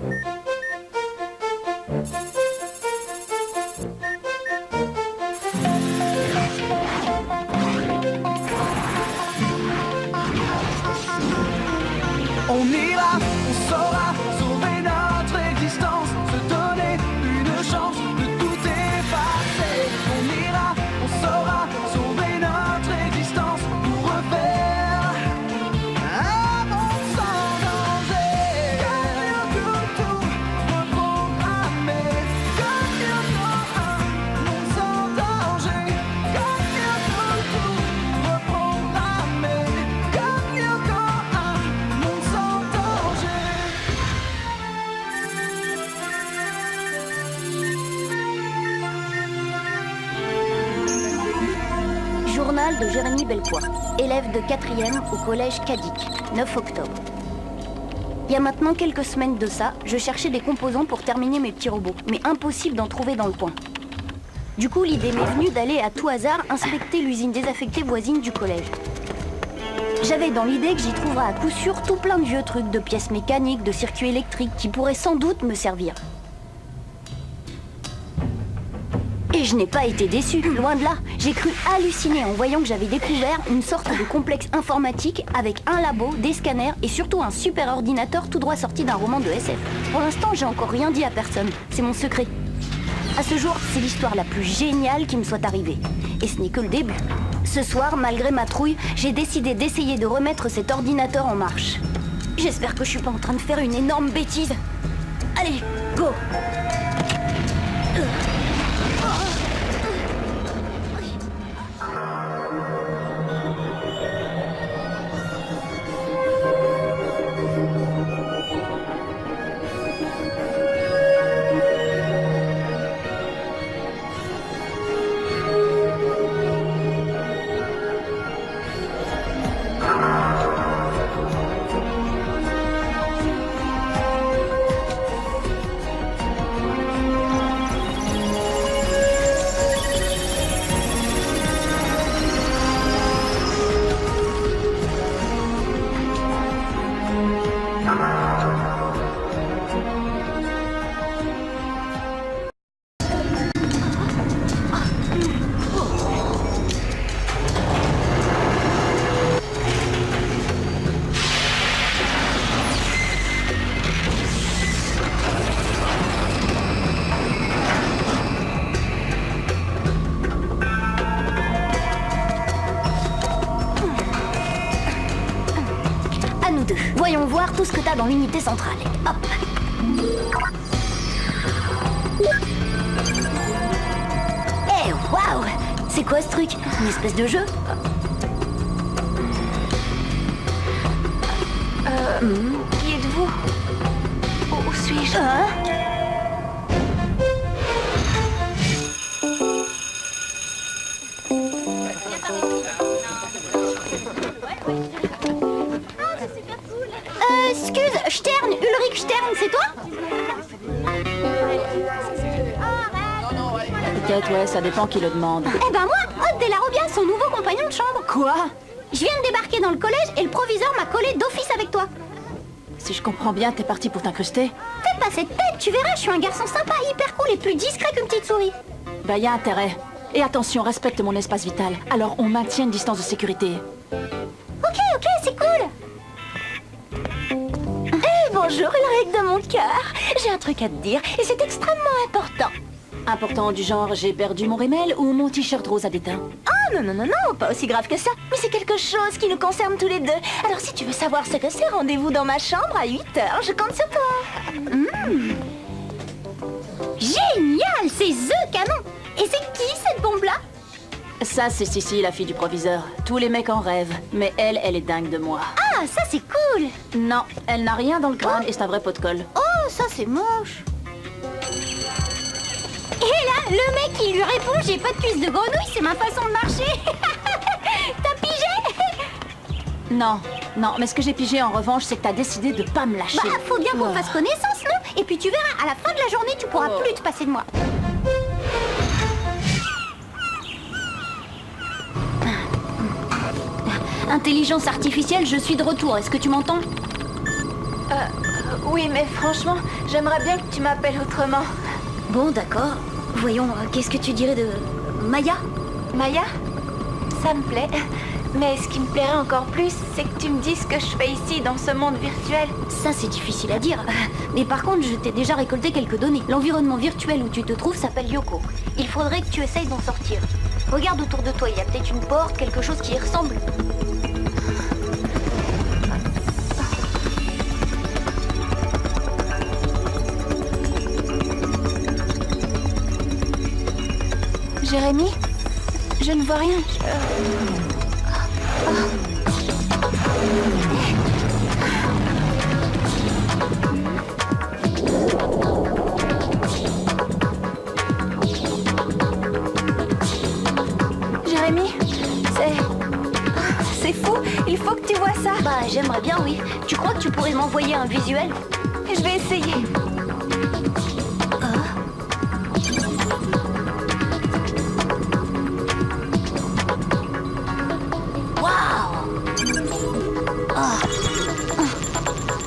On ira, on saura sauver notre existence, se donner une chance de tout effacer. On ira, on saura sauver notre existence pour refaire un monde sans danger. Tout reprogrammer, comme un monde sans danger. Tout reprogrammer, comme un monde sans danger. Journal de Jérémy Belcois, élève de 4e au collège Cadic, 9 octobre. Il y a maintenant quelques semaines de ça, je cherchais des composants pour terminer mes petits robots, mais impossible d'en trouver dans le coin. Du coup, l'idée m'est venue d'aller à tout hasard inspecter l'usine désaffectée voisine du collège. J'avais dans l'idée que j'y trouverais à coup sûr tout plein de vieux trucs, de pièces mécaniques, de circuits électriques qui pourraient sans doute me servir. Et je n'ai pas été déçue, loin de là. J'ai cru halluciner en voyant que j'avais découvert une sorte de complexe informatique avec un labo, des scanners et surtout un super ordinateur tout droit sorti d'un roman de SF. Pour l'instant, j'ai encore rien dit à personne. C'est mon secret. À ce jour, c'est l'histoire la plus géniale qui me soit arrivée. Et ce n'est que le début. Ce soir, malgré ma trouille, j'ai décidé d'essayer de remettre cet ordinateur en marche. J'espère que je suis pas en train de faire une énorme bêtise. Allez, go! Voyons voir tout ce que t'as dans l'unité centrale. Hop. Eh, waouh! C'est quoi ce truc? Une espèce de jeu? Qui êtes-vous? Où suis-je? Excuse, Stern, Ulrich Stern, c'est toi? Peut-être, ouais, ça dépend qui le demande. Eh ben moi, Aude de la Robia, son nouveau compagnon de chambre. Quoi? Je viens de débarquer dans le collège et le proviseur m'a collé d'office avec toi. Si je comprends bien, t'es parti pour t'incruster? Fais pas cette tête, tu verras, je suis un garçon sympa, hyper cool et plus discret qu'une petite souris. Bah, y a intérêt. Et attention, respecte mon espace vital. Alors, on maintient une distance de sécurité. Ok, c'est cool. Bonjour Ulrich de mon cœur. J'ai un truc à te dire et c'est extrêmement important. Important du genre, j'ai perdu mon rimel ou mon t-shirt rose à déteint? Oh non, pas aussi grave que ça. Mais c'est quelque chose qui nous concerne tous les deux. Alors si tu veux savoir ce que c'est, rendez-vous dans ma chambre à 8h. Je compte sur toi. Génial, c'est The Canon. Et c'est qui cette bombe-là? Ça, c'est Sissi, la fille du proviseur. Tous les mecs en rêvent. Mais elle est dingue de moi. Ah, ça c'est cool. Non, elle n'a rien dans le crâne et c'est un vrai pot de colle. Oh, ça c'est moche. Et là, le mec qui lui répond « J'ai pas de cuisse de grenouille, c'est ma façon de marcher !» T'as pigé? Non, mais ce que j'ai pigé en revanche, c'est que t'as décidé de pas me lâcher. Bah, faut bien qu'on fasse connaissance, non? Et puis tu verras, à la fin de la journée, tu pourras plus te passer de moi. Intelligence artificielle, je suis de retour. Est-ce que tu m'entends? Oui, mais franchement, j'aimerais bien que tu m'appelles autrement. Bon, d'accord. Voyons, qu'est-ce que tu dirais de... Maya? Maya? Ça me plaît. Mais ce qui me plairait encore plus, c'est que tu me dises ce que je fais ici, dans ce monde virtuel. Ça, c'est difficile à dire. Mais par contre, je t'ai déjà récolté quelques données. L'environnement virtuel où tu te trouves s'appelle Yoko. Il faudrait que tu essayes d'en sortir. Regarde autour de toi, il y a peut-être une porte, quelque chose qui y ressemble. Jérémy? Je ne vois rien. Jérémy, c'est fou. Il faut que tu vois ça. Bah, j'aimerais bien, oui. Tu crois que tu pourrais m'envoyer un visuel? Je vais essayer.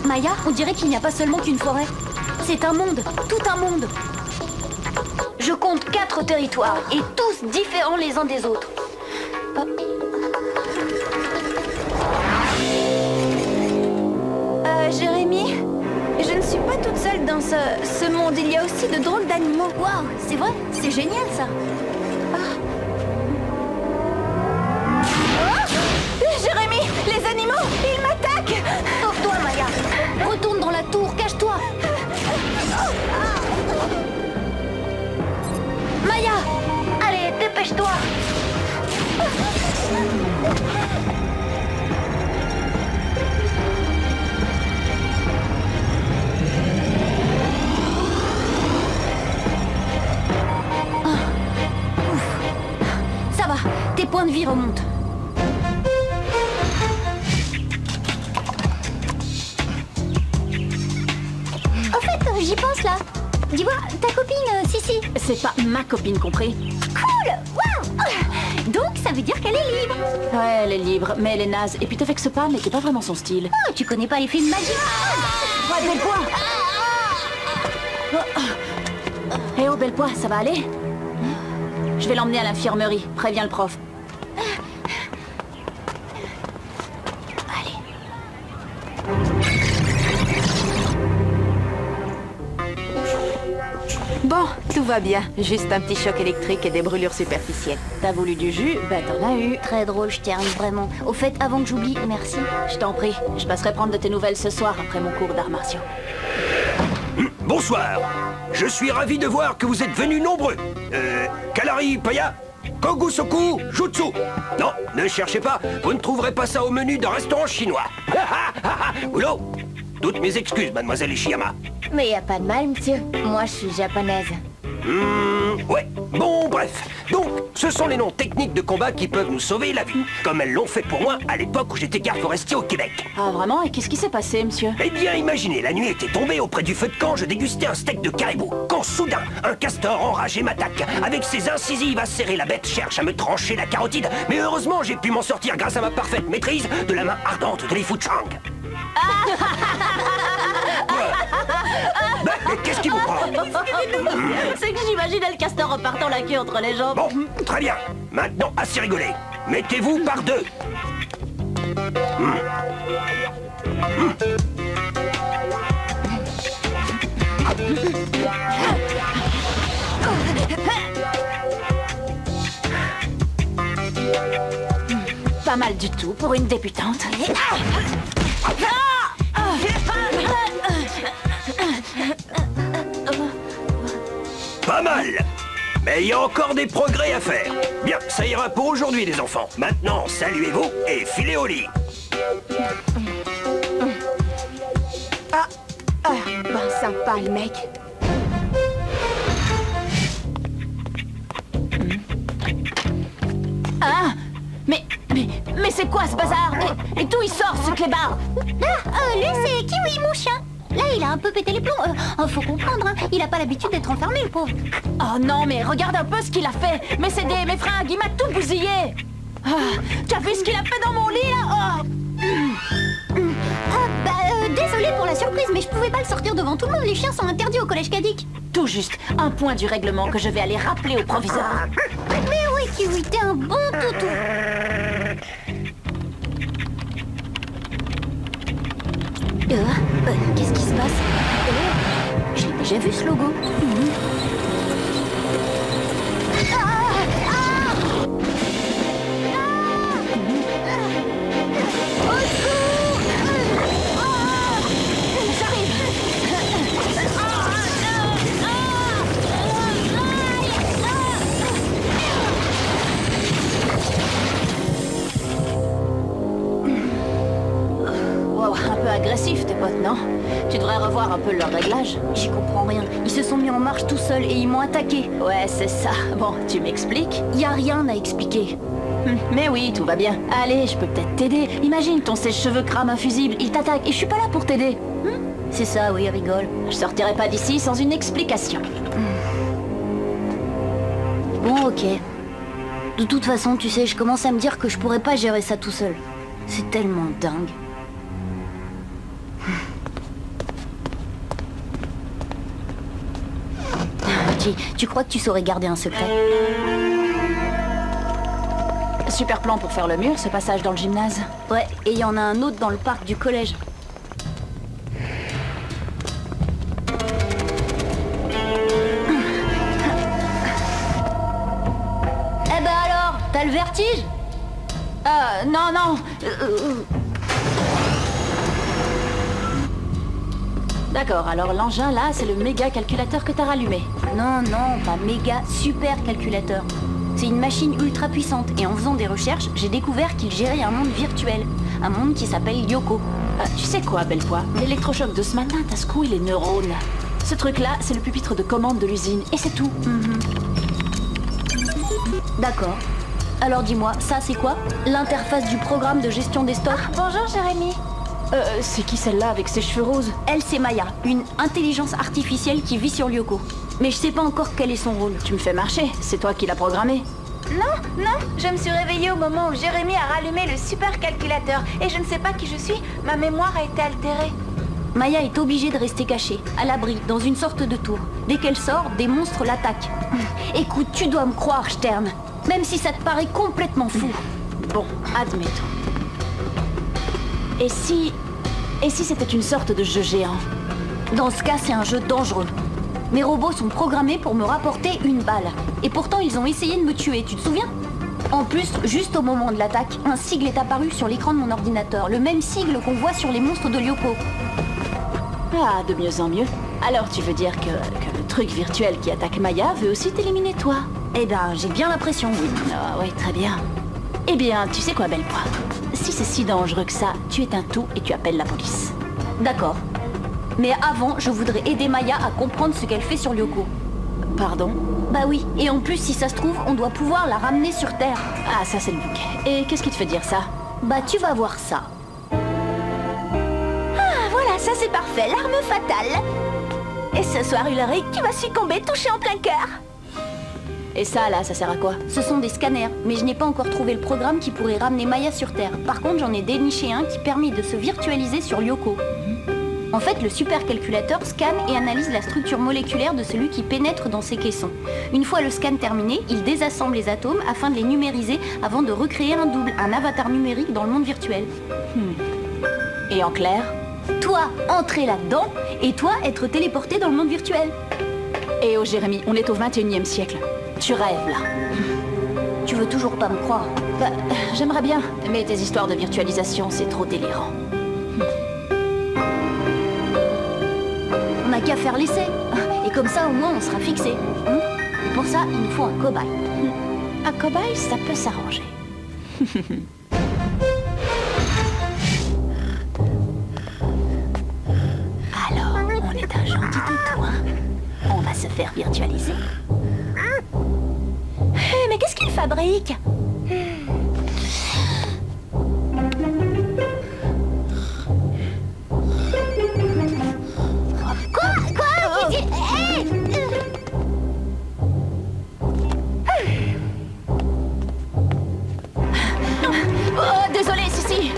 Maya, on dirait qu'il n'y a pas seulement qu'une forêt. C'est un monde, tout un monde. Je compte 4 territoires, et tous différents les uns des autres. Jérémy, je ne suis pas toute seule dans ce monde. Il y a aussi de drôles d'animaux. Waouh, c'est vrai, c'est génial ça. Jérémy, les animaux, ils m'attaquent. Sauve-toi, Maya. Retourne dans la tour, cache-toi. Maya, allez, dépêche-toi. Ça va, tes points de vie remontent. Au fait, j'y pense là. Dis-moi, ta copine, Sissi. C'est pas ma copine, compris? Cool. Waouh. Donc, ça veut dire qu'elle est libre. Ouais, elle est libre, mais elle est naze. Et puis te vexe pas, mais c'est pas vraiment son style. Oh, tu connais pas les films magiques? Ouais, Bellepoix! Eh oh, Bellepoix, ça va aller? Je vais l'emmener à l'infirmerie. Préviens le prof. Allez. Bon, tout va bien. Juste un petit choc électrique et des brûlures superficielles. T'as voulu du jus? Ben t'en as eu. Très drôle, je termine vraiment. Au fait, avant que j'oublie, merci. Je t'en prie, je passerai prendre de tes nouvelles ce soir après mon cours d'arts martiaux. Bonsoir. Je suis ravi de voir que vous êtes venus nombreux. Kalari Paya, Kogusoku Jutsu. Non, ne cherchez pas, vous ne trouverez pas ça au menu d'un restaurant chinois. Oulô, toutes mes excuses, mademoiselle Ishiyama. Mais y a pas de mal, monsieur. Moi, je suis japonaise. Ouais, bon, bref. Donc, ce sont les noms techniques de combat qui peuvent nous sauver la vie, comme elles l'ont fait pour moi à l'époque où j'étais garde forestier au Québec. Ah vraiment? Et qu'est-ce qui s'est passé, monsieur? Eh bien, imaginez, la nuit était tombée auprès du feu de camp, je dégustais un steak de caribou, quand soudain, un castor enragé m'attaque. Avec ses incisives acérées, la bête cherche à me trancher la carotide, mais heureusement, j'ai pu m'en sortir grâce à ma parfaite maîtrise de la main ardente de Li Fu Chang. Mais qu'est-ce qui vous prend? C'est que j'imaginais le castor repartant la queue entre les jambes. Bon, très bien. Maintenant, assez rigolé. Mettez-vous par deux. Pas mal du tout pour une débutante. Pas mal. Mais il y a encore des progrès à faire. Bien, ça ira pour aujourd'hui, les enfants. Maintenant, saluez-vous et filez au lit. Ben sympa, le mec. Ah! Mais c'est quoi ce bazar? Et d'où il sort ce clébard? Lui, c'est Kiwi, mon chien. Là, il a un peu pété les plombs. Faut comprendre, hein. Il a pas l'habitude d'être enfermé, le pauvre. Oh non, mais regarde un peu ce qu'il a fait. Mais c'est mes fringues, il m'a tout bousillé. Tu as vu ce qu'il a fait dans mon lit, là? Oh. Désolé, désolée pour la surprise, mais je pouvais pas le sortir devant tout le monde. Les chiens sont interdits au collège Kadik. Tout juste, un point du règlement que je vais aller rappeler au proviseur. Mais oui, Kiwi, t'es un bon toutou. Qu'est-ce qui se passe? J'ai déjà vu ce logo. Wow, un peu agressif tes potes, non? Tu devrais revoir un peu leur réglage. J'y comprends rien. Ils se sont mis en marche tout seuls et ils m'ont attaqué. Ouais, c'est ça. Bon, tu m'expliques? Y a rien à expliquer. Mais oui, tout va bien. Allez, je peux peut-être t'aider. Imagine, ton sèche-cheveux crame un fusible, il t'attaque et je suis pas là pour t'aider. C'est ça, oui, rigole. Je sortirai pas d'ici sans une explication. Bon, ok. De toute façon, tu sais, je commence à me dire que je pourrais pas gérer ça tout seul. C'est tellement dingue. Tu crois que tu saurais garder un secret? Super plan pour faire le mur, ce passage dans le gymnase. Ouais, et il y en a un autre dans le parc du collège. Eh ben alors, t'as le vertige? Non, non. D'accord, alors l'engin là, c'est le méga calculateur que t'as rallumé. Non, non, pas méga, super calculateur. C'est une machine ultra puissante et en faisant des recherches, j'ai découvert qu'il gérait un monde virtuel. Un monde qui s'appelle Lyoko. Tu sais quoi, Bellepoix? L'électrochoc de ce matin t'a secoué les neurones. Ce truc-là, c'est le pupitre de commande de l'usine, et c'est tout. D'accord. Alors dis-moi, ça c'est quoi? L'interface du programme de gestion des stocks? Bonjour, Jérémy. C'est qui celle-là avec ses cheveux roses? Elle, c'est Maya, une intelligence artificielle qui vit sur Lyoko. Mais je sais pas encore quel est son rôle. Tu me fais marcher, c'est toi qui l'as programmé. Non, je me suis réveillée au moment où Jérémy a rallumé le supercalculateur. Et je ne sais pas qui je suis, ma mémoire a été altérée. Maya est obligée de rester cachée, à l'abri, dans une sorte de tour. Dès qu'elle sort, des monstres l'attaquent. Écoute, tu dois me croire, Stern. Même si ça te paraît complètement fou. Bon, admettons. Et si c'était une sorte de jeu géant? Dans ce cas, c'est un jeu dangereux. Mes robots sont programmés pour me rapporter une balle. Et pourtant, ils ont essayé de me tuer, tu te souviens? En plus, juste au moment de l'attaque, un sigle est apparu sur l'écran de mon ordinateur. Le même sigle qu'on voit sur les monstres de Lyoko. Ah, de mieux en mieux. Alors tu veux dire que le truc virtuel qui attaque Maya veut aussi t'éliminer toi? Eh ben, j'ai bien l'impression, oui. Ah oui, très bien. Eh bien, tu sais quoi, Bellepoix? Si c'est si dangereux que ça, tu éteins tout et tu appelles la police. D'accord. Mais avant, je voudrais aider Maya à comprendre ce qu'elle fait sur Lyoko. Pardon? Bah oui, et en plus, si ça se trouve, on doit pouvoir la ramener sur Terre. Ah, ça c'est le bouc. Et qu'est-ce qui te fait dire ça? Bah tu vas voir ça. Ah, voilà, ça c'est parfait, l'arme fatale. Et ce soir, Ulrich, tu vas succomber, touché en plein cœur. Et ça, là, ça sert à quoi? Ce sont des scanners, mais je n'ai pas encore trouvé le programme qui pourrait ramener Maya sur Terre. Par contre, j'en ai déniché un qui permet de se virtualiser sur Lyoko. En fait, le supercalculateur scanne et analyse la structure moléculaire de celui qui pénètre dans ses caissons. Une fois le scan terminé, il désassemble les atomes afin de les numériser avant de recréer un double, un avatar numérique dans le monde virtuel. Et en clair? Toi, entrer là-dedans, et toi, être téléporté dans le monde virtuel. Et oh Jérémy, on est au 21e siècle. Tu rêves, là. Tu veux toujours pas me croire? Bah, j'aimerais bien, mais tes histoires de virtualisation, c'est trop délirant. On n'a qu'à faire l'essai. Et comme ça, au moins, on sera fixé. Et pour ça, il nous faut un cobaye. Un cobaye, ça peut s'arranger. Alors, on est un gentil toutou, hein? On va se faire virtualiser. Mais qu'est-ce qu'il fabrique? Oh, désolé, Sissi.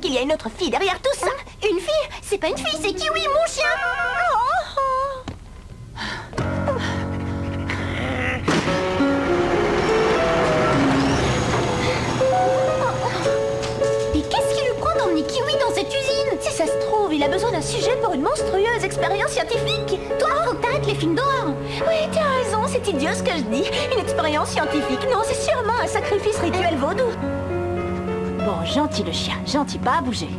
qu'il y a une autre fille derrière tout ça. Une fille? C'est pas une fille, c'est Kiwi, mon chien. Mais qu'est-ce qui le prend d'emmener Kiwi dans cette usine? Si ça se trouve, il a besoin d'un sujet pour une monstrueuse expérience scientifique. Toi, faut que t'arrêtes les films d'horreur. Oui, tu as raison, c'est idiot ce que je dis. Une expérience scientifique. Non, c'est sûrement un sacrifice rituel vaudou. Bon, gentil le chien, gentil, pas à bouger.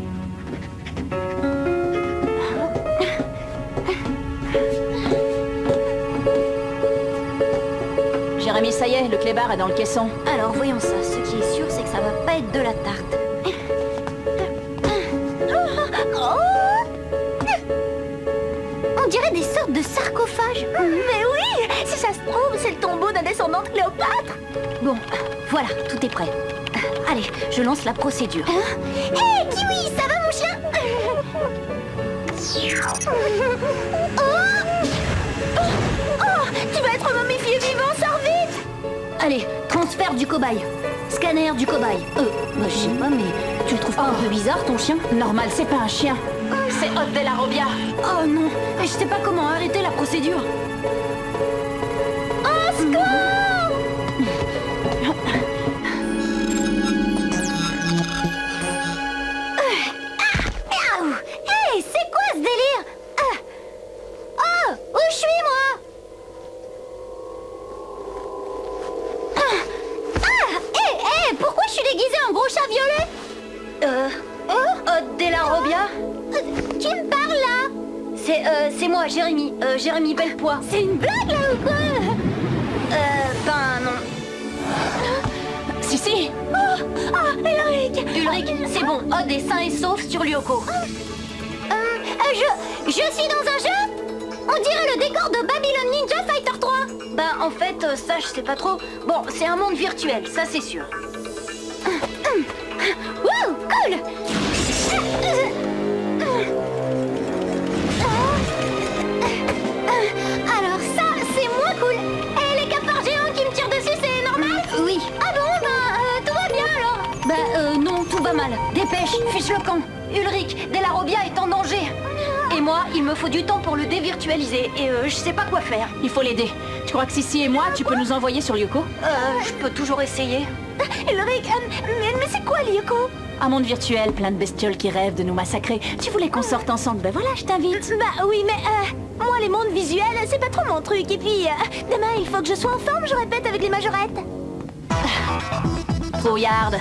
Jérémy, ça y est, le clébard est dans le caisson. Alors voyons ça, ce qui est sûr, c'est que ça va pas être de la tarte. On dirait des sortes de sarcophages. Mais oui, si ça se trouve, c'est le tombeau d'un descendant de Cléopâtre. Bon, voilà, tout est prêt. Allez, je lance la procédure. Hé, Kiwi, ça va mon chien? Oh, tu vas être momifié vivant, sors vite! Allez, transfert du cobaye. Scanner du cobaye. Bah je sais pas, mais tu le trouves pas un peu bizarre ton chien? Normal, c'est pas un chien. C'est Hôte de la Robia. Oh non, je sais pas comment arrêter la procédure. Au secours! Hey, c'est quoi ce délire? Oh, où je suis moi? Pourquoi je suis déguisée en gros chat violet? Hôte de la Robia? Qui me parle là? C'est moi, Jérémy. Jérémy Bellepoix. C'est une blague là ou quoi? Ben non. Si. Ulrich! Ulrich, c'est bon, Odd est sain et sauf sur Lyoko. Je suis dans un jeu? On dirait le décor de Babylon Ninja Fighter 3. Bah en fait, ça je sais pas trop. Bon, c'est un monde virtuel, ça c'est sûr. Wow, cool! Alors ça, c'est moins cool. Et les cafards géants qui me tirent dessus, c'est normal? Oui. Ah bon, tout va bien alors? Non, tout va mal. Dépêche, fiche le camp. Ulrich, De la Robia est en danger. Et moi, il me faut du temps pour le dévirtualiser. Et je sais pas quoi faire. Il faut l'aider. Tu crois que Sissi et moi, tu peux nous envoyer sur Lyoko? Je peux toujours essayer. Ulrich, mais c'est quoi Lyoko? Un monde virtuel, plein de bestioles qui rêvent de nous massacrer. Tu voulais qu'on sorte ensemble, ben voilà, je t'invite. Bah oui, mais moi les mondes visuels, c'est pas trop mon truc. Et puis, demain, il faut que je sois en forme, je répète, avec les majorettes. Trouillarde.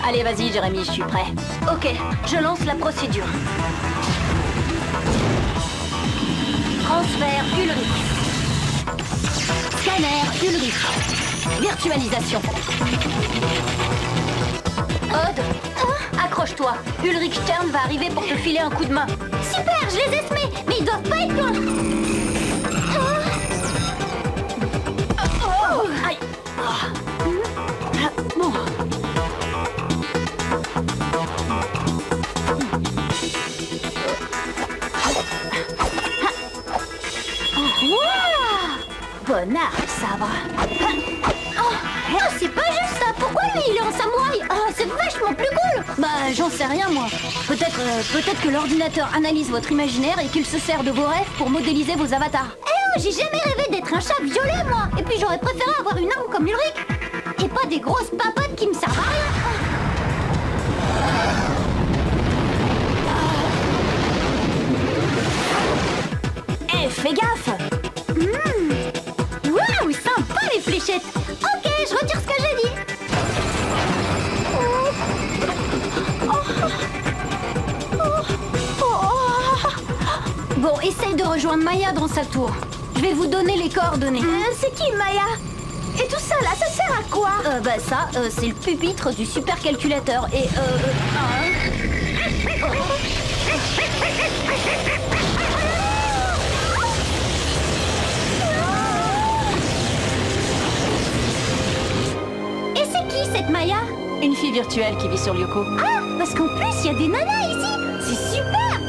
Allez, vas-y, Jérémy, je suis prêt. Ok, je lance la procédure. Transfert Ulrich. Scanner Ulrich. Virtualisation. Odd, accroche-toi. Ulrich Stern va arriver pour te filer un coup de main. Super, je les ai semés, mais ils doivent pas être loin. Aïe. Bon. Bonnard, sabre. C'est pas juste ça. Pourquoi lui il est en samouraï? C'est vachement plus cool. Bah j'en sais rien moi. Peut-être que l'ordinateur analyse votre imaginaire et qu'il se sert de vos rêves pour modéliser vos avatars. J'ai jamais rêvé d'être un chat violet moi. Et puis j'aurais préféré avoir une arme comme Ulrich. Et pas des grosses papotes qui me servent à rien. Fais gaffe. Waouh, sympa les fléchettes. Ok, je retire ce que j'ai dit. Bon, essaye de rejoindre Maya dans sa tour. Je vais vous donner les coordonnées. C'est qui Maya? Et tout ça là, ça sert à quoi? C'est le pupitre du supercalculateur. Et Et c'est qui cette Maya? Une fille virtuelle qui vit sur Lyoko. Ah, parce qu'en plus, il y a des nanas ici. C'est super.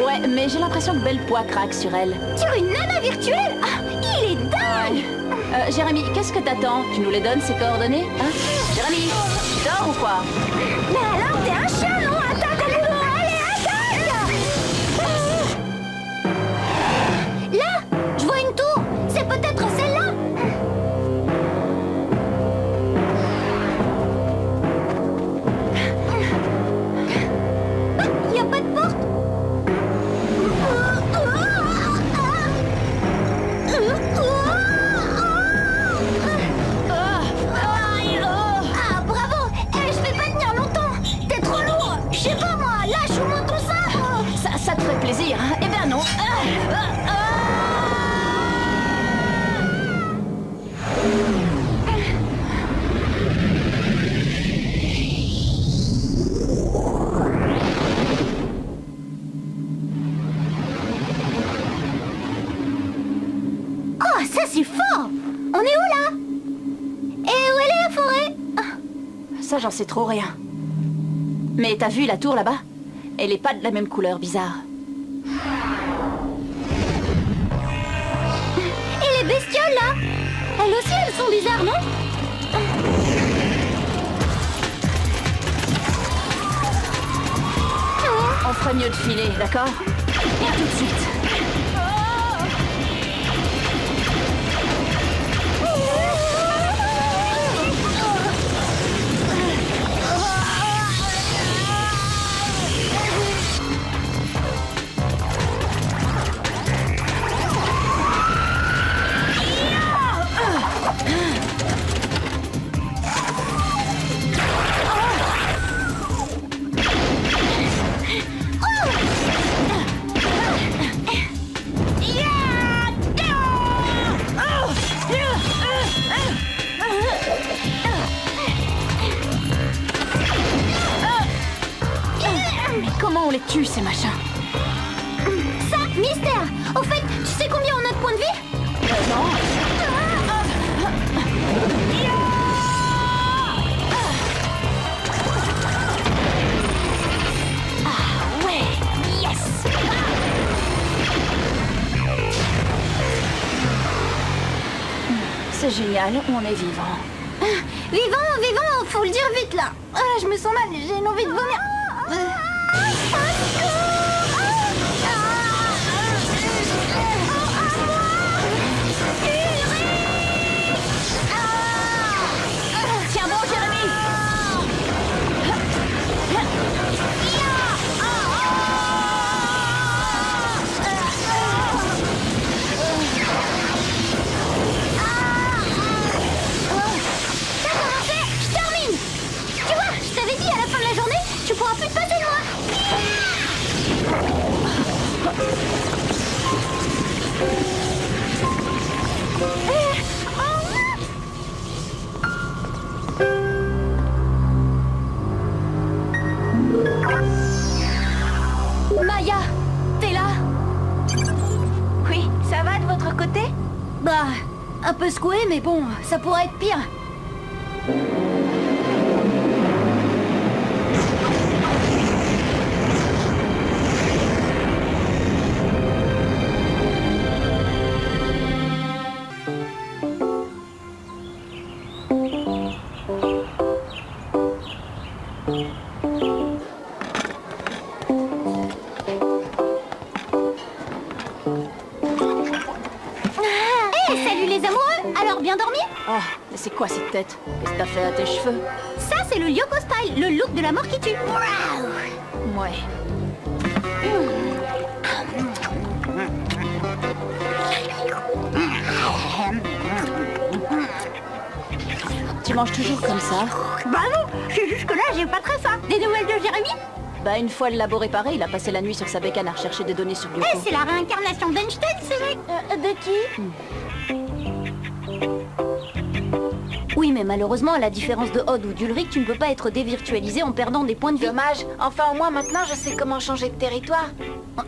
Ouais, mais j'ai l'impression que Bellepoix craque sur elle. Sur une nana virtuelle? Ah, il est dingue. Jérémy, qu'est-ce que t'attends? Tu nous les donnes, ces coordonnées? Hein? Jérémy, tu dors ou quoi? Mais alors, t'es un chat, non? Attends, c'est fort! On est où là? Et où elle est la forêt? Ça, j'en sais trop rien. Mais t'as vu la tour là-bas? Elle est pas de la même couleur, bizarre. Et les bestioles là? Elles aussi, elles sont bizarres, non? On ferait mieux de filer, d'accord? Et tout de suite. Comment on les tue, ces machins? Ça, mystère! Au fait, tu sais combien on a de points de vie? Non. Ah ouais! Yes! C'est génial, on est vivant. Vivant, faut le dire vite là! Ah, je me sens mal, j'ai une envie de vomir! Tiens bon, Jérémy! Ça a commencé! Je termine! Tu vois, je t'avais dit, à la fin de la journée, tu pourras plus te passer de moi! Maya, t'es là? Oui, ça va de votre côté? Bah, un peu secoué, mais bon, ça pourrait être pire. Salut les amoureux! Alors, bien dormi? Oh, mais c'est quoi cette tête? Qu'est-ce que t'as fait à tes cheveux? Ça, c'est le Lyoko Style, le look de la mort qui tue. Ouais. Tu manges toujours comme ça? Bah non, jusque-là, j'ai pas très faim. Des nouvelles de Jérémy? Bah une fois le labo réparé, il a passé la nuit sur sa bécane à rechercher des données sur Lyoko. C'est la réincarnation d'Einstein, ce mec. De qui? Oui, mais malheureusement, à la différence de Odd ou d'Ulrich, tu ne peux pas être dévirtualisé en perdant des points de vie. Dommage. Enfin, au moins maintenant, je sais comment changer de territoire.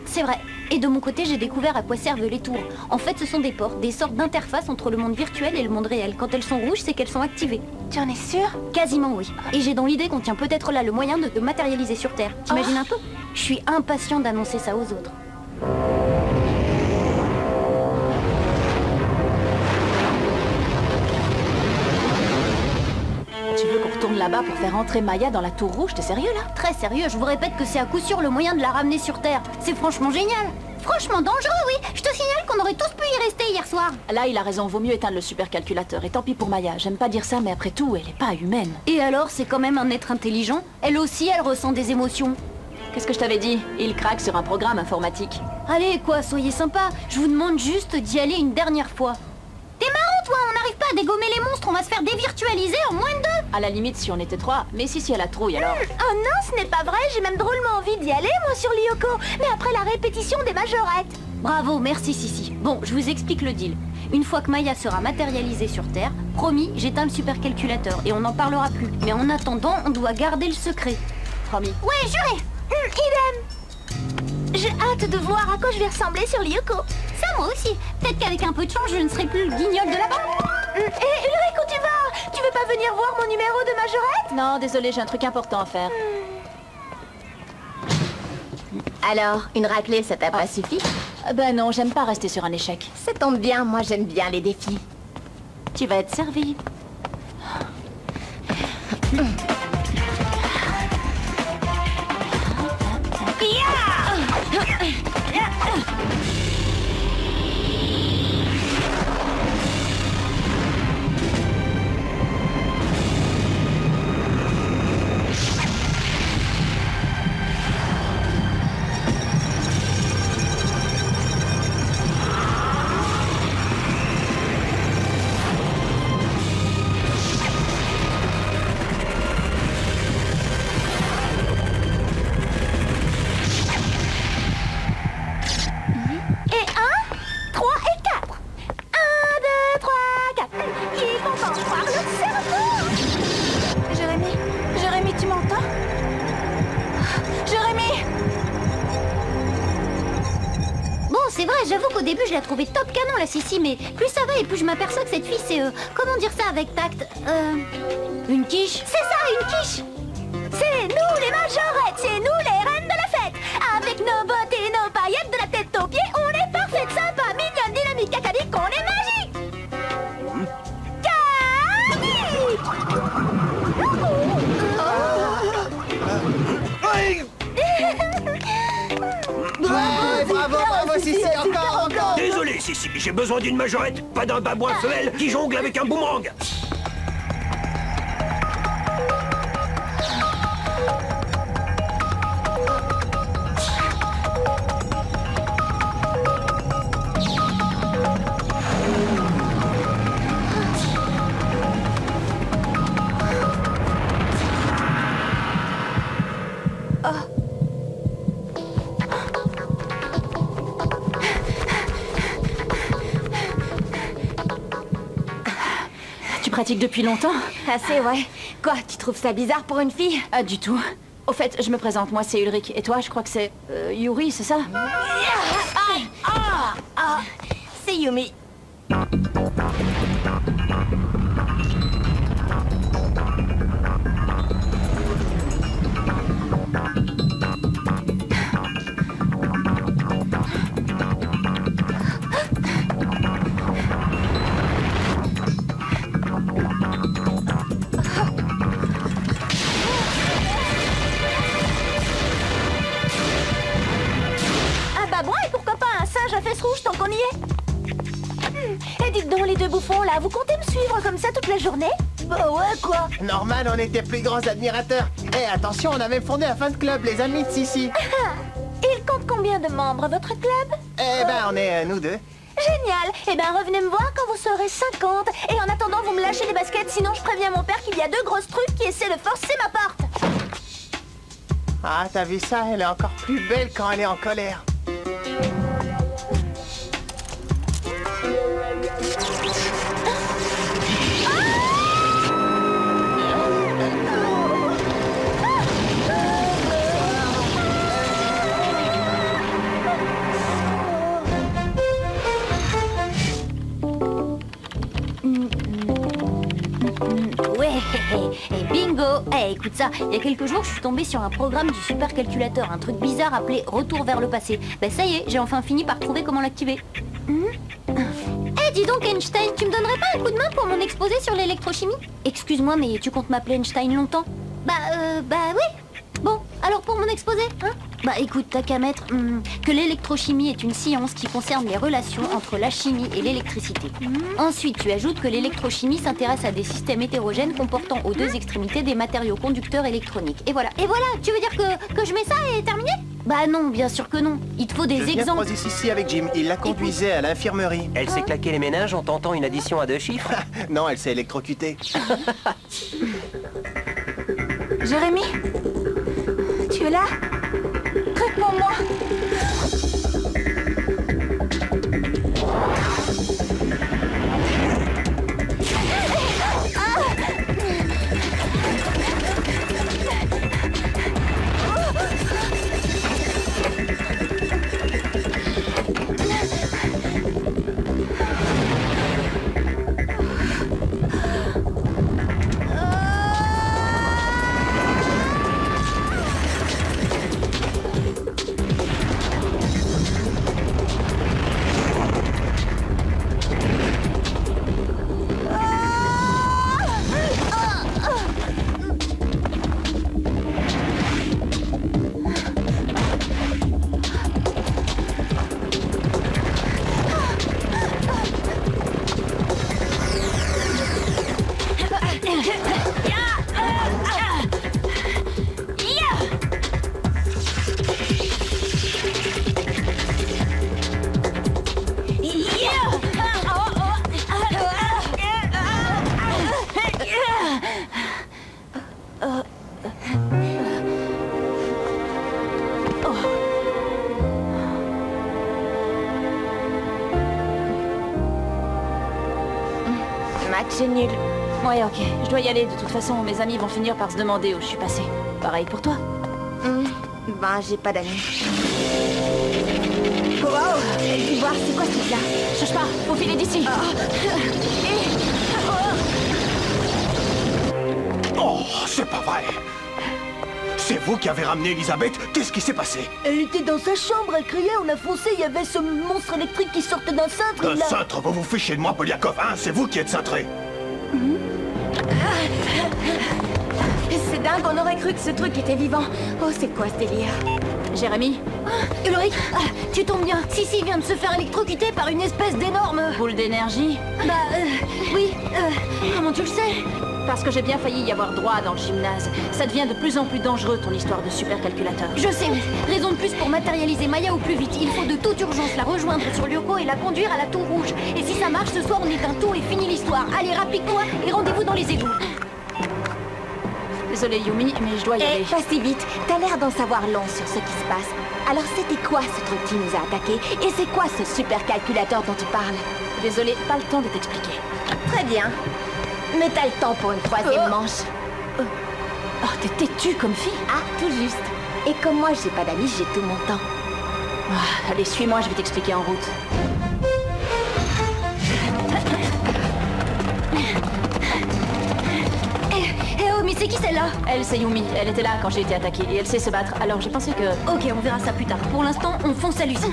C'est vrai. Et de mon côté, j'ai découvert à quoi servent les tours. En fait, ce sont des portes, des sortes d'interfaces entre le monde virtuel et le monde réel. Quand elles sont rouges, c'est qu'elles sont activées. Tu en es sûr? Quasiment oui. Et j'ai dans l'idée qu'on tient peut-être là le moyen de te matérialiser sur Terre. T'imagines un peu? Je suis impatient d'annoncer ça aux autres. Tu veux qu'on retourne là-bas pour faire entrer Maya dans la tour rouge? T'es sérieux là? Très sérieux, je vous répète que c'est à coup sûr le moyen de la ramener sur Terre. C'est franchement génial. Franchement dangereux, oui. Je te signale qu'on aurait tous pu y rester hier soir. Là, il a raison, vaut mieux éteindre le supercalculateur. Et tant pis pour Maya, j'aime pas dire ça, mais après tout, elle est pas humaine. Et alors, c'est quand même un être intelligent. Elle aussi, elle ressent des émotions. Qu'est-ce que je t'avais dit? Il craque sur un programme informatique. Allez, quoi, soyez sympa. Je vous demande juste d'y aller une dernière fois. T'es marrant, toi. On n'arrive pas à dégommer les monstres. On va se faire dévirtualiser en moins de 2. À la limite, si on était 3, mais si elle a trouille alors. Oh non, ce n'est pas vrai. J'ai même drôlement envie d'y aller, moi, sur Lyoko. Mais après la répétition des majorettes. Bravo, merci Sissi. Bon, je vous explique le deal. Une fois que Maya sera matérialisée sur Terre, promis, j'éteins le supercalculateur et on n'en parlera plus. Mais en attendant, on doit garder le secret. Promis. Ouais, juré. Idem. J'ai hâte de voir à quoi je vais ressembler sur Lyoko. ça, moi aussi. Peut-être qu'avec un peu de chance, je ne serai plus le guignol de la bande. Hé, Ulrich, où tu vas? Tu veux pas venir voir mon numéro de majorette? Non, désolé, j'ai un truc important à faire. Alors, une raclée, ça t'a pas suffi? Ben non, j'aime pas rester sur un échec. Ça tombe bien, moi j'aime bien les défis. Tu vas être servi. Et 1, 3 et 4. 1, 2, 3, 4. Il faut en voir le cerveau. Jérémy, tu m'entends? Jérémy! Bon, c'est vrai, j'avoue qu'au début, je la trouvais top canon, la Sissi, mais plus ça va et plus je m'aperçois que cette fille, c'est... comment dire ça avec tact? Une quiche? C'est ça, une quiche. C'est nous les majorettes, c'est nous les reines de la fête. Avec nos bottes et nos paillettes de la tête aux pieds, on est parfaite, sympa, mignonne, dynamique, acadique, on est magique. Bravo, Sissi, encore. Désolé, Sissi, j'ai besoin d'une majorette, pas d'un babouin femelle qui jongle avec un boomerang. Tu pratiques depuis longtemps? Assez, ouais. Quoi, tu trouves ça bizarre pour une fille? Ah, du tout. Au fait, je me présente, moi c'est Ulrich. Et toi, je crois que c'est... Yuri, c'est ça? C'est Yumi. Un babouin et pourquoi pas un singe à fesses rouges tant qu'on y est? Et dites donc les deux bouffons là, vous comptez me suivre comme ça toute la journée? Bah ouais quoi. Normal, on était plus grands admirateurs. Eh, attention, on a même fondé un fan club, les amis de Sissi. Il compte combien de membres votre club? Eh ben, on est nous deux. Génial. Eh ben revenez me voir quand vous serez 50. Et en attendant vous me lâchez les baskets, sinon je préviens mon père qu'il y a deux grosses trucs qui essaient de forcer ma porte. Ah, t'as vu ça? Elle est encore plus belle quand elle est en colère. Ouais, et bingo. Eh, écoute ça, il y a quelques jours, je suis tombée sur un programme du supercalculateur, un truc bizarre appelé Retour vers le passé. Ben ça y est, j'ai enfin fini par trouver comment l'activer. Eh, dis donc Einstein, tu me donnerais pas un coup de main pour mon exposé sur l'électrochimie? Excuse-moi, mais tu comptes m'appeler Einstein longtemps? Bah oui. Bon, alors pour mon exposé, hein? Bah écoute, t'as qu'à mettre que l'électrochimie est une science qui concerne les relations entre la chimie et l'électricité. Ensuite, tu ajoutes que l'électrochimie s'intéresse à des systèmes hétérogènes comportant aux deux extrémités des matériaux conducteurs électroniques. Et voilà. Et voilà, tu veux dire que je mets ça et terminé? Bah non, bien sûr que non. Il te faut des Je viens de exemples. croiser Sissi avec Jim. Il la conduisait à l'infirmerie. Elle s'est claqué les méninges en tentant une addition à 2 chiffres. Non, elle s'est électrocutée. Jérémy, tu es là? Réponds-moi. Match est nul. Ouais, ok. Je dois y aller. De toute façon, mes amis vont finir par se demander où je suis passée. Pareil pour toi. Ben, j'ai pas d'amis. Wow! Et voir, c'est quoi ce truc-là? Cherche pas. Faut filer d'ici. Oh, c'est pas vrai. C'est vous qui avez ramené Elisabeth? Qu'est-ce qui s'est passé? Elle était dans sa chambre, elle criait, on a foncé, il y avait ce monstre électrique qui sortait d'un cintre. Un cintre? Vous vous fichez de moi, Poliakov, hein? C'est vous qui êtes cintré. C'est dingue, on aurait cru que ce truc était vivant. Oh, c'est quoi ce délire? Jérémy, Ulrich, tu tombes bien. Sissi vient de se faire électrocuter par une espèce d'énorme... boule d'énergie. Oui, comment tu le sais? Parce que j'ai bien failli y avoir droit dans le gymnase. Ça devient de plus en plus dangereux, ton histoire de supercalculateur. Je sais, raison de plus pour matérialiser Maya au plus vite. Il faut de toute urgence la rejoindre sur Lyoko et la conduire à la tour rouge. Et si ça marche, ce soir on éteint tout et finit l'histoire. Allez, rapplique-toi et rendez-vous dans les égouts. Désolée Yumi, mais je dois y aller. Pas si vite, t'as l'air d'en savoir long sur ce qui se passe. Alors c'était quoi ce truc qui nous a attaqués? Et c'est quoi ce supercalculateur dont tu parles? Désolée, pas le temps de t'expliquer. Très bien. Mais t'as le temps pour une troisième manche. Oh, t'es têtue comme fille. Ah, tout juste. Et comme moi, j'ai pas d'amis, j'ai tout mon temps. Allez, suis-moi, je vais t'expliquer en route. Oh, mais c'est qui celle-là? Elle, c'est Yumi. Elle était là quand j'ai été attaquée et elle sait se battre. Alors j'ai pensé que... Ok, on verra ça plus tard. Pour l'instant, on fonce à l'usine.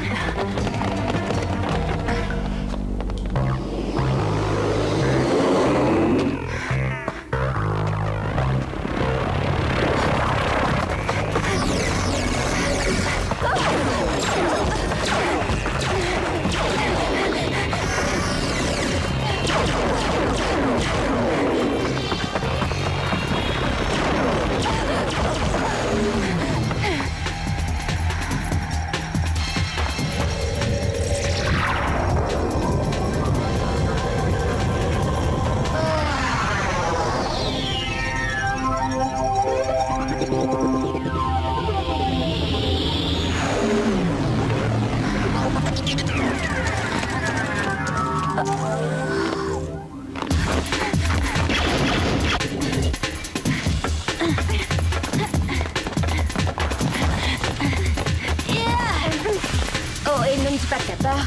Oh, et ne me dis pas que t'as peur.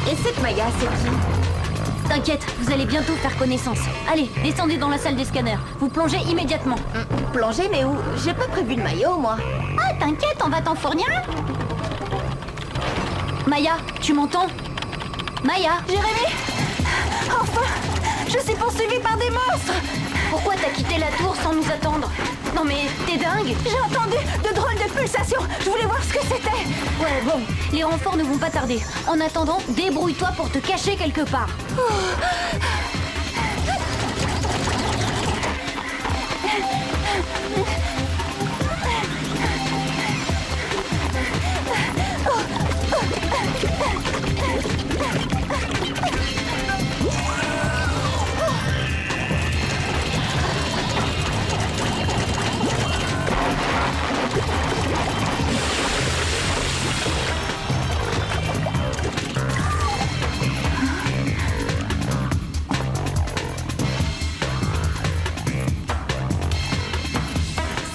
Et cette Maya, c'est qui? T'inquiète, vous allez bientôt faire connaissance. Allez, descendez dans la salle des scanners. Vous plongez immédiatement. Plonger, mais où? J'ai pas prévu de maillot, moi. Ah, t'inquiète, on va t'en fournir un. Maya, tu m'entends? Maya? Jérémy! Enfin! Je suis poursuivie par des monstres! Pourquoi t'as quitté la tour sans nous attendre? Non mais, t'es dingue? J'ai entendu de drôles de pulsations! Je voulais voir ce que c'était! Ouais, bon, les renforts ne vont pas tarder. En attendant, débrouille-toi pour te cacher quelque part.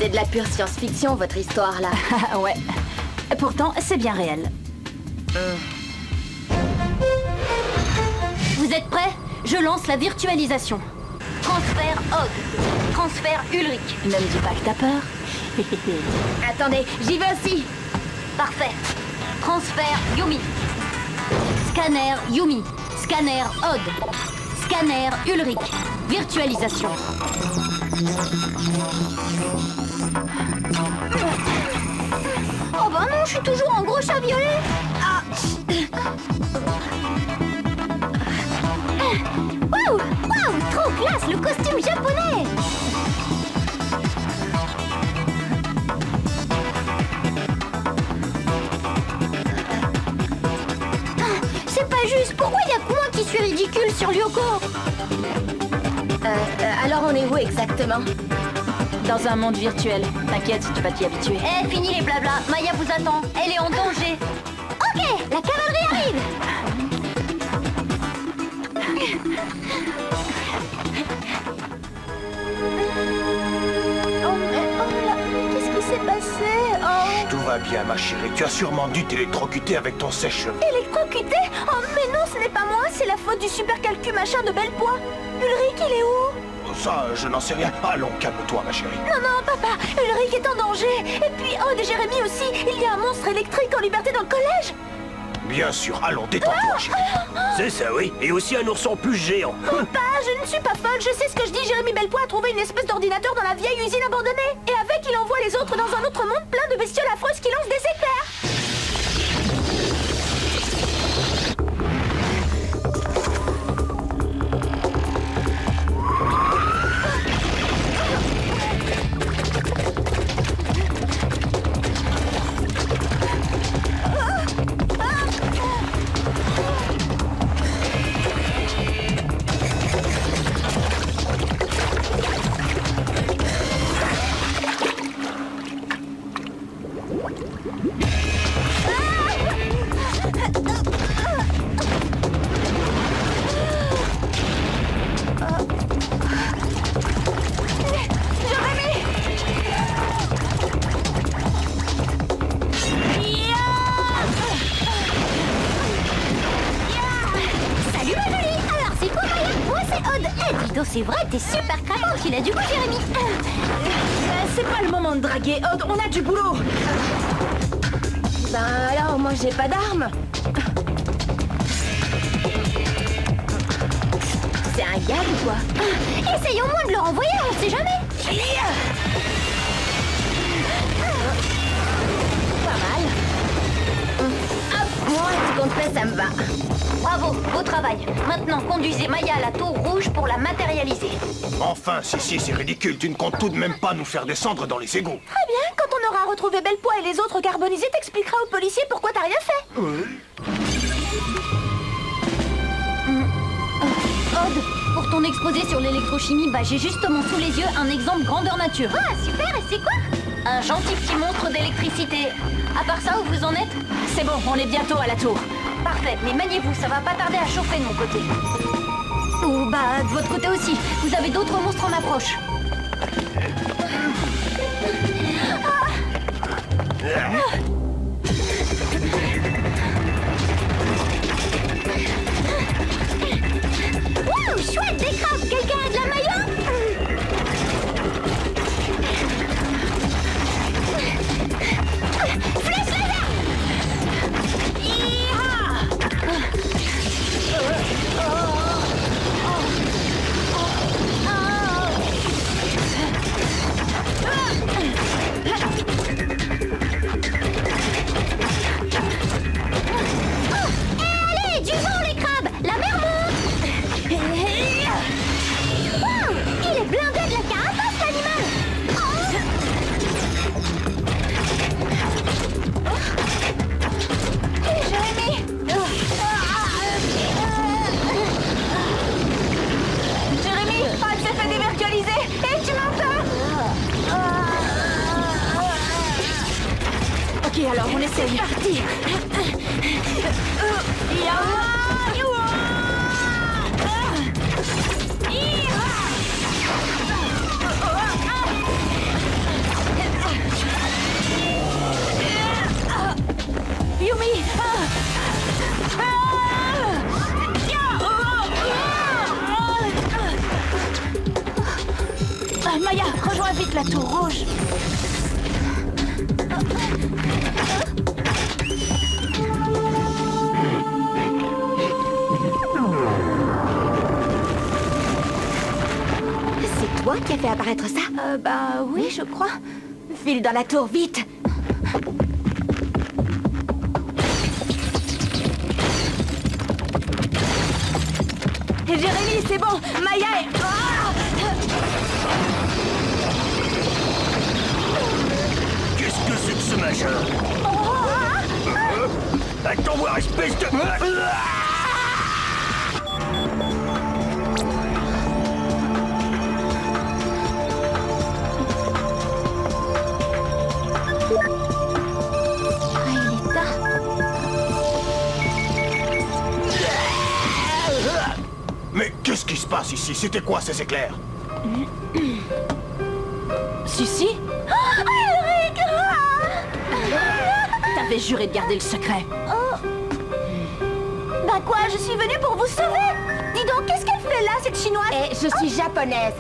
C'est de la pure science-fiction, votre histoire, là. Ah ouais. Pourtant, c'est bien réel. Vous êtes prêts? Je lance la virtualisation. Transfert Hog. Transfert Ulrich. Ne me dis pas que t'as peur. Attendez, j'y vais aussi. Parfait. Transfert Yumi. Scanner Yumi. Scanner Hog. Scanner Ulrich. Virtualisation. Oh bah non, je suis toujours en gros chat violet. Ah. Waouh, waouh, trop classe le costume japonais. C'est pas juste, pourquoi y a que moi qui suis ridicule sur Lyoko? Alors on est où exactement? Dans un monde virtuel. T'inquiète, tu vas t'y habituer. Eh, fini les blabla, Maya vous attend, elle est en danger. Ok, la cavalerie arrive. Qu'est-ce qui s'est passé? Oh, Tout va bien, ma chérie. Tu as sûrement dû t'électrocuter avec ton sèche-cheveux. électrocuté? Oh, mais non, ce n'est pas moi, c'est la faute du super calcul machin de Bellepoix. Ulrich, il est où? Ça, je n'en sais rien. Allons, calme-toi, ma chérie. Non, non, papa, Ulrich est en danger. Et puis, Odd et Jérémy aussi, il y a un monstre électrique en liberté dans le collège. Bien sûr, allons, détends-toi, chérie. C'est ça, oui. Et aussi un ourson plus géant. Papa, je ne suis pas folle, je sais ce que je dis. Jérémy Bellepoix a trouvé une espèce d'ordinateur dans la vieille usine abandonnée. Et avec, il envoie les autres dans un autre monde plein de bestioles affreuses qui lancent des éclairs. Salut ma jolie. Alors c'est quoi Maya? Moi c'est Odd. Eh dis donc, c'est vrai, t'es super craquant. Il a du goût Jérémy. C'est pas le moment de draguer, Odd, on a du boulot. Ben alors, moi j'ai pas d'armes. C'est un gag ou quoi? Essayons moins de le renvoyer, on sait jamais. Pas mal. Hop, moi, tu comptes fait, ça me va. Bravo, beau travail. Maintenant, conduisez Maya à la tour rouge pour la matérialiser. Enfin, si, c'est ridicule. Tu ne comptes tout de même pas nous faire descendre dans les égouts. Très bien, quand on aura retrouvé Bellepoix et les autres carbonisés, t'expliqueras aux policiers pourquoi t'as rien fait. Odd, pour ton exposé sur l'électrochimie, bah j'ai justement sous les yeux un exemple grandeur nature. Ah, super, et c'est quoi? Un gentil petit monstre d'électricité. À part ça, où vous en êtes? C'est bon, on est bientôt à la tour. Parfait, mais maniez-vous, ça va pas tarder à chauffer de mon côté. Ou bah, de votre côté aussi. Vous avez d'autres monstres en approche. Wow, chouette, des crabes. Quelqu'un a de la maillot? Flèche laser! Allez, du vent les crabes! La mer monte! Wow, il est blindé de la carapace l'animal! Jérémy! Jérémy, Odd s'est fait dévirtualiser! Et tu m'entends? Ok, alors on essaye. C'est parti! Maya, rejoins vite la tour rouge. C'est toi qui as fait apparaître ça? Bah oui, je crois. File dans la tour, vite! Jérémy, c'est bon! Maya est... Ah! Qu'est-ce que c'est que ce machin? Attends voir, espèce de... Mais qu'est-ce qui se passe ici? C'était quoi ces éclairs? Si. T'avais juré de garder le secret. Bah quoi, je suis venue pour vous sauver! Dis donc, qu'est-ce qu'elle fait là, cette chinoise? Eh, je suis japonaise.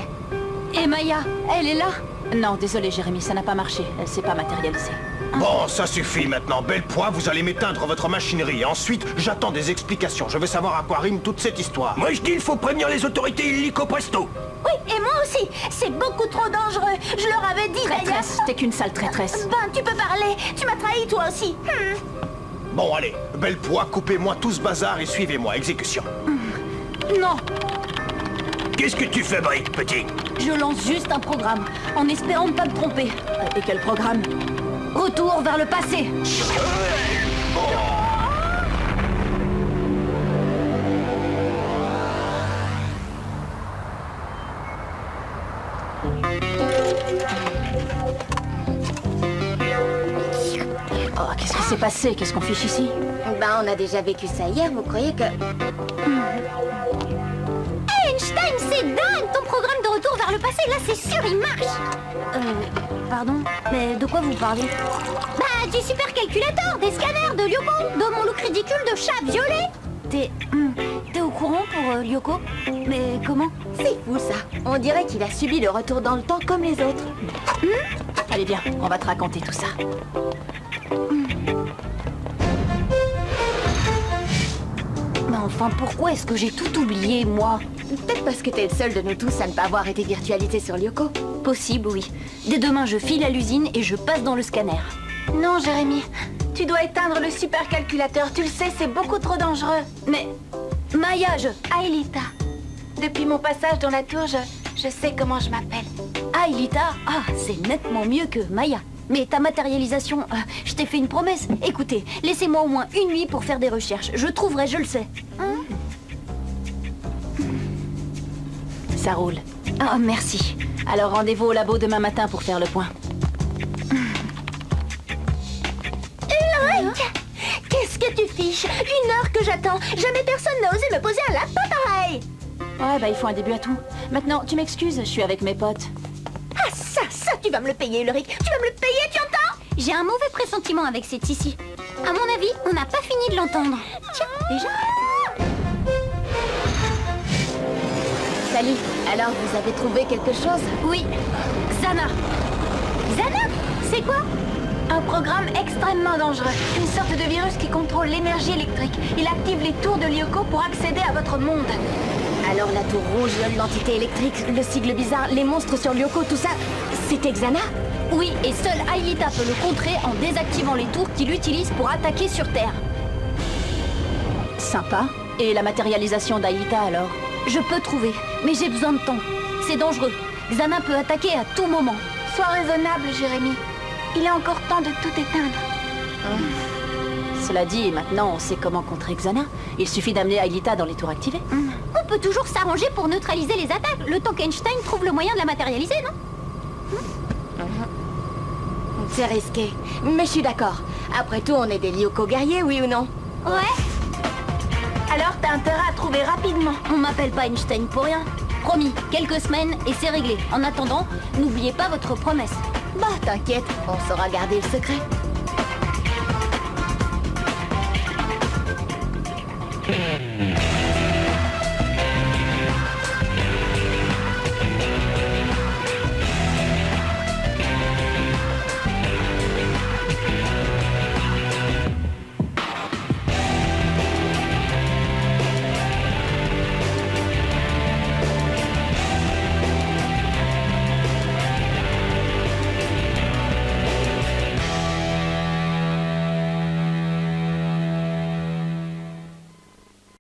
Et Maya, elle est là? Non, désolé Jérémy, ça n'a pas marché. Elle s'est pas matérialisée. Bon, ça suffit maintenant. Belle Poix, vous allez m'éteindre votre machinerie. Ensuite, j'attends des explications. Je veux savoir à quoi rime toute cette histoire. Moi je dis il faut prévenir les autorités illico presto. Oui, et moi aussi! C'est beaucoup trop dangereux! Je leur avais dit d'ailleurs! Traîtresse, t'es qu'une sale traîtresse. Ben, tu peux parler! Tu m'as trahi toi aussi! Bon, allez. Belle Poix, coupez-moi tout ce bazar et suivez-moi. Exécution. Non, Qu'est-ce que tu fais, Brick, petit? je lance juste un programme, en espérant ne pas me tromper. Et quel programme? Retour vers le passé. Oh, qu'est-ce qui s'est passé? Qu'est-ce qu'on fiche ici? Ben, on a déjà vécu ça hier, vous croyez que... Einstein, c'est dingue! Ton programme de retour vers le passé, là, c'est sûr, il marche! Pardon? Mais de quoi vous parlez? Bah, du supercalculateur, des scanners, de Lyoko, de mon look ridicule de chat violet! T'es au courant pour Lyoko? Mais comment? C'est fou, ça. On dirait qu'il a subi le retour dans le temps comme les autres. Allez, viens, on va te raconter tout ça. Mais enfin, pourquoi est-ce que j'ai tout oublié, moi? Peut-être parce que t'es le seul de nous tous à ne pas avoir été virtualisé sur Lyoko. Possible, oui. Dès demain, je file à l'usine et je passe dans le scanner. Non, Jérémy. Tu dois éteindre le supercalculateur. Tu le sais, c'est beaucoup trop dangereux. Mais... Maya, Aelita. Depuis mon passage dans la tour, je sais comment je m'appelle. Aelita, c'est nettement mieux que Maya. Mais ta matérialisation, je t'ai fait une promesse. Écoutez, laissez-moi au moins une nuit pour faire des recherches. Je trouverai, je le sais. Ça roule. Ah, merci. Alors rendez-vous au labo demain matin pour faire le point. Ulrich, qu'est-ce que tu fiches? 1 heure que j'attends. Jamais personne n'a osé me poser un lapin pareil. Ouais, bah il faut un début à tout. Maintenant, tu m'excuses, je suis avec mes potes. Ah, ça, tu vas me le payer, Ulrich. Tu vas me le payer, tu entends? J'ai un mauvais pressentiment avec cette ici. À mon avis, on n'a pas fini de l'entendre. Tiens, déjà. Salut. Alors, vous avez trouvé quelque chose? Oui, Xana. Xana? C'est quoi? Un programme extrêmement dangereux. Une sorte de virus qui contrôle l'énergie électrique. Il active les tours de Lyoko pour accéder à votre monde. Alors la tour rouge, l'entité électrique, le sigle bizarre, les monstres sur Lyoko, tout ça, c'était Xana? Oui, et seule Aelita peut le contrer en désactivant les tours qu'il utilise pour attaquer sur Terre. Sympa. Et la matérialisation d'Aelita alors? Je peux trouver, mais j'ai besoin de temps. C'est dangereux. Xana peut attaquer à tout moment. Sois raisonnable, Jérémy. Il est encore temps de tout éteindre. Cela dit, maintenant on sait comment contrer Xana. Il suffit d'amener Aelita dans les tours activées. On peut toujours s'arranger pour neutraliser les attaques, le temps qu'Einstein trouve le moyen de la matérialiser, non? C'est risqué, mais je suis d'accord. Après tout, on est des Lyoko guerriers, oui ou non? Ouais. Alors t'as intérêt à trouver rapidement. On m'appelle pas Einstein pour rien. Promis, quelques semaines et c'est réglé. En attendant, n'oubliez pas votre promesse. Bah t'inquiète, on saura garder le secret.